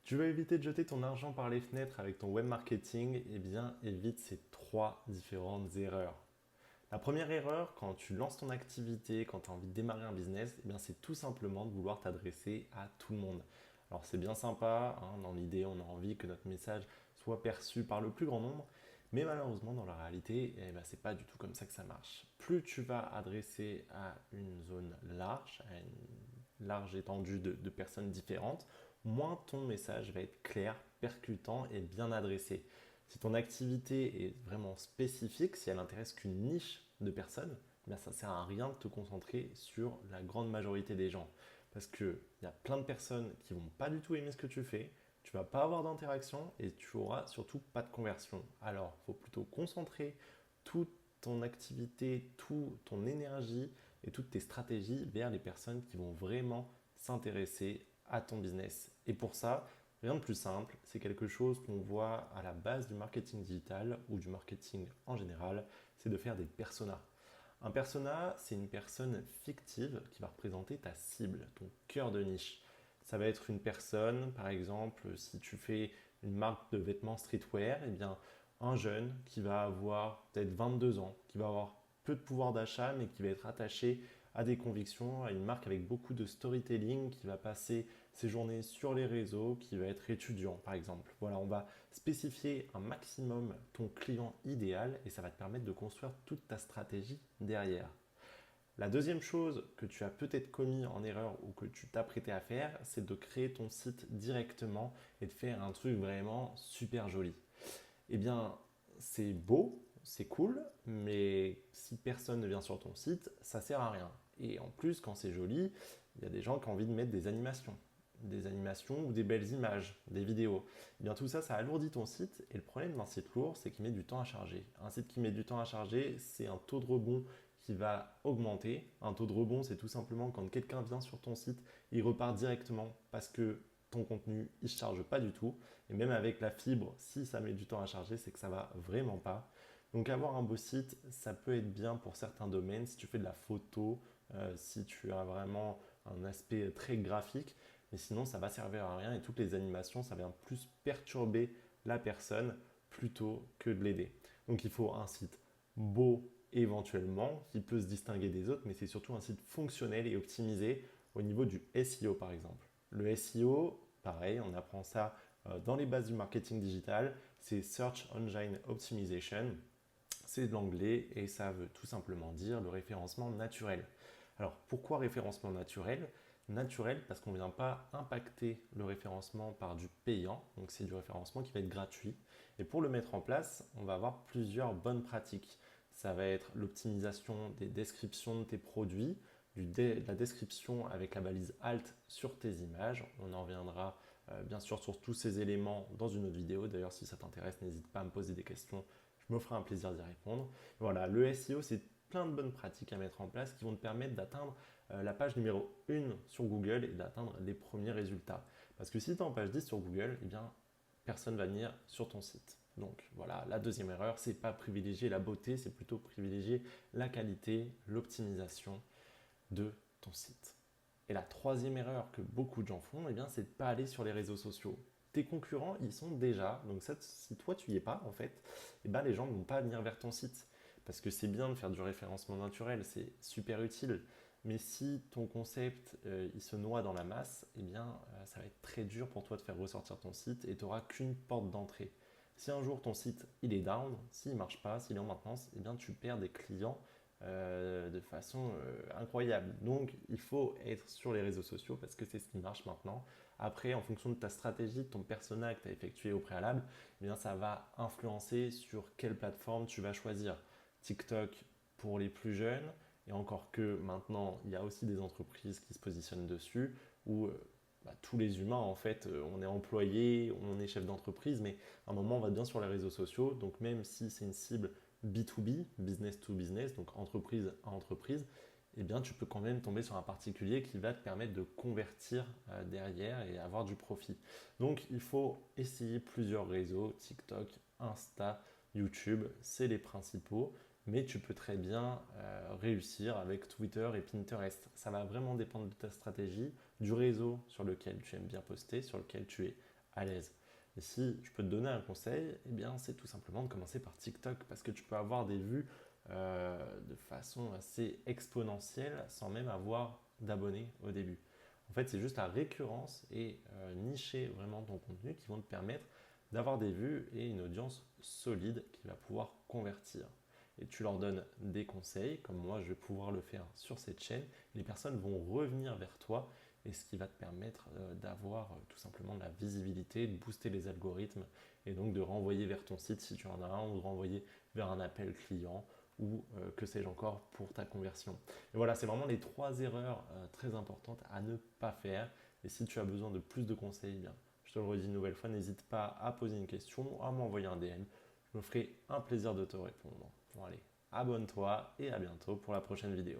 Tu veux éviter de jeter ton argent par les fenêtres avec ton web marketing? Eh bien, évite ces trois différentes erreurs. La première erreur, quand tu lances ton activité, quand tu as envie de démarrer un business, eh bien, c'est tout simplement de vouloir t'adresser à tout le monde. Alors, c'est bien sympa, hein, dans l'idée, on a envie que notre message soit perçu par le plus grand nombre, mais malheureusement, dans la réalité, eh ben, c'est pas du tout comme ça que ça marche. Plus tu vas adresser à une zone large, à une large étendue de personnes différentes, moins ton message va être clair, percutant et bien adressé. Si ton activité est vraiment spécifique, si elle n'intéresse qu'une niche de personnes, eh bien ça ne sert à rien de te concentrer sur la grande majorité des gens. Parce qu'il y a plein de personnes qui ne vont pas du tout aimer ce que tu fais, tu ne vas pas avoir d'interaction et tu auras surtout pas de conversion. Alors, il faut plutôt concentrer toute ton activité, toute ton énergie et toutes tes stratégies vers les personnes qui vont vraiment s'intéresser à ton business. Et pour ça, rien de plus simple, c'est quelque chose qu'on voit à la base du marketing digital ou du marketing en général, c'est de faire des personas. Un persona, c'est une personne fictive qui va représenter ta cible, ton cœur de niche. Ça va être une personne, par exemple, si tu fais une marque de vêtements streetwear, eh bien, un jeune qui va avoir peut-être 22 ans, qui va avoir peu de pouvoir d'achat, mais qui va être attaché à des convictions, à une marque avec beaucoup de storytelling, qui va passer ses journées sur les réseaux, qui va être étudiant, par exemple. Voilà, on va spécifier un maximum ton client idéal et ça va te permettre de construire toute ta stratégie derrière. La deuxième chose que tu as peut-être commis en erreur ou que tu t'apprêtais à faire, c'est de créer ton site directement et de faire un truc vraiment super joli. Eh bien, c'est beau, c'est cool, mais si personne ne vient sur ton site, ça sert à rien. Et en plus, quand c'est joli, il y a des gens qui ont envie de mettre des animations ou des belles images, des vidéos. Eh bien, tout ça, ça alourdit ton site. Et le problème d'un site lourd, c'est qu'il met du temps à charger. Un site qui met du temps à charger, c'est un taux de rebond qui va augmenter. Un taux de rebond, c'est tout simplement quand quelqu'un vient sur ton site, il repart directement parce que ton contenu, il ne se charge pas du tout. Et même avec la fibre, si ça met du temps à charger, c'est que ça va vraiment pas. Donc avoir un beau site, ça peut être bien pour certains domaines, si tu fais de la photo, si tu as vraiment un aspect très graphique, mais sinon ça va servir à rien et toutes les animations, ça vient plus perturber la personne plutôt que de l'aider. Donc il faut un site beau éventuellement, qui peut se distinguer des autres, mais c'est surtout un site fonctionnel et optimisé au niveau du SEO par exemple. Le SEO, pareil, on apprend ça dans les bases du marketing digital, c'est Search Engine Optimization. C'est de l'anglais et ça veut tout simplement dire le référencement naturel. Alors pourquoi référencement naturel? Naturel parce qu'on ne vient pas impacter le référencement par du payant, donc c'est du référencement qui va être gratuit. Et pour le mettre en place, on va avoir plusieurs bonnes pratiques. Ça va être l'optimisation des descriptions de tes produits, la description avec la balise Alt sur tes images. On en reviendra bien sûr sur tous ces éléments dans une autre vidéo. D'ailleurs, si ça t'intéresse, n'hésite pas à me poser des questions. Je me ferai un plaisir d'y répondre. Voilà, le SEO, c'est plein de bonnes pratiques à mettre en place qui vont te permettre d'atteindre la page numéro 1 sur Google et d'atteindre les premiers résultats. Parce que si tu es en page 10 sur Google, eh bien, personne ne va venir sur ton site. Donc voilà, la deuxième erreur, c'est pas privilégier la beauté, c'est plutôt privilégier la qualité, l'optimisation de ton site. Et la troisième erreur que beaucoup de gens font, eh bien, c'est de ne pas aller sur les réseaux sociaux. Tes concurrents, ils sont déjà. Donc ça, si toi, tu n'y es pas, en fait, eh ben, les gens ne vont pas venir vers ton site. Parce que c'est bien de faire du référencement naturel, c'est super utile. Mais si ton concept, il se noie dans la masse, eh bien, ça va être très dur pour toi de faire ressortir ton site et tu n'auras qu'une porte d'entrée. Si un jour ton site, il est down, s'il ne marche pas, s'il est en maintenance, eh bien, tu perds des clients de façon incroyable. Donc, il faut être sur les réseaux sociaux parce que c'est ce qui marche maintenant. Après, en fonction de ta stratégie, de ton persona que tu as effectué au préalable, eh bien, ça va influencer sur quelle plateforme tu vas choisir. TikTok pour les plus jeunes, et encore que maintenant, il y a aussi des entreprises qui se positionnent dessus où tous les humains, en fait, on est employé, on est chef d'entreprise, mais à un moment, on va bien sur les réseaux sociaux. Donc, même si c'est une cible B2B, business to business, donc entreprise à entreprise, eh bien, tu peux quand même tomber sur un particulier qui va te permettre de convertir derrière et avoir du profit. Donc, il faut essayer plusieurs réseaux, TikTok, Insta, YouTube, c'est les principaux, mais tu peux très bien réussir avec Twitter et Pinterest. Ça va vraiment dépendre de ta stratégie, du réseau sur lequel tu aimes bien poster, sur lequel tu es à l'aise. Et si je peux te donner un conseil, eh bien c'est tout simplement de commencer par TikTok parce que tu peux avoir des vues de façon assez exponentielle sans même avoir d'abonnés au début. En fait, c'est juste la récurrence et nicher vraiment ton contenu qui vont te permettre d'avoir des vues et une audience solide qui va pouvoir convertir. Et tu leur donnes des conseils, comme moi je vais pouvoir le faire sur cette chaîne. Les personnes vont revenir vers toi et ce qui va te permettre d'avoir tout simplement de la visibilité, de booster les algorithmes et donc de renvoyer vers ton site si tu en as un ou de renvoyer vers un appel client ou que sais-je encore pour ta conversion. Et voilà, c'est vraiment les 3 erreurs très importantes à ne pas faire. Et si tu as besoin de plus de conseils, eh bien, je te le redis une nouvelle fois, n'hésite pas à poser une question, à m'envoyer un DM. Je me ferai un plaisir de te répondre. Bon allez, abonne-toi et à bientôt pour la prochaine vidéo.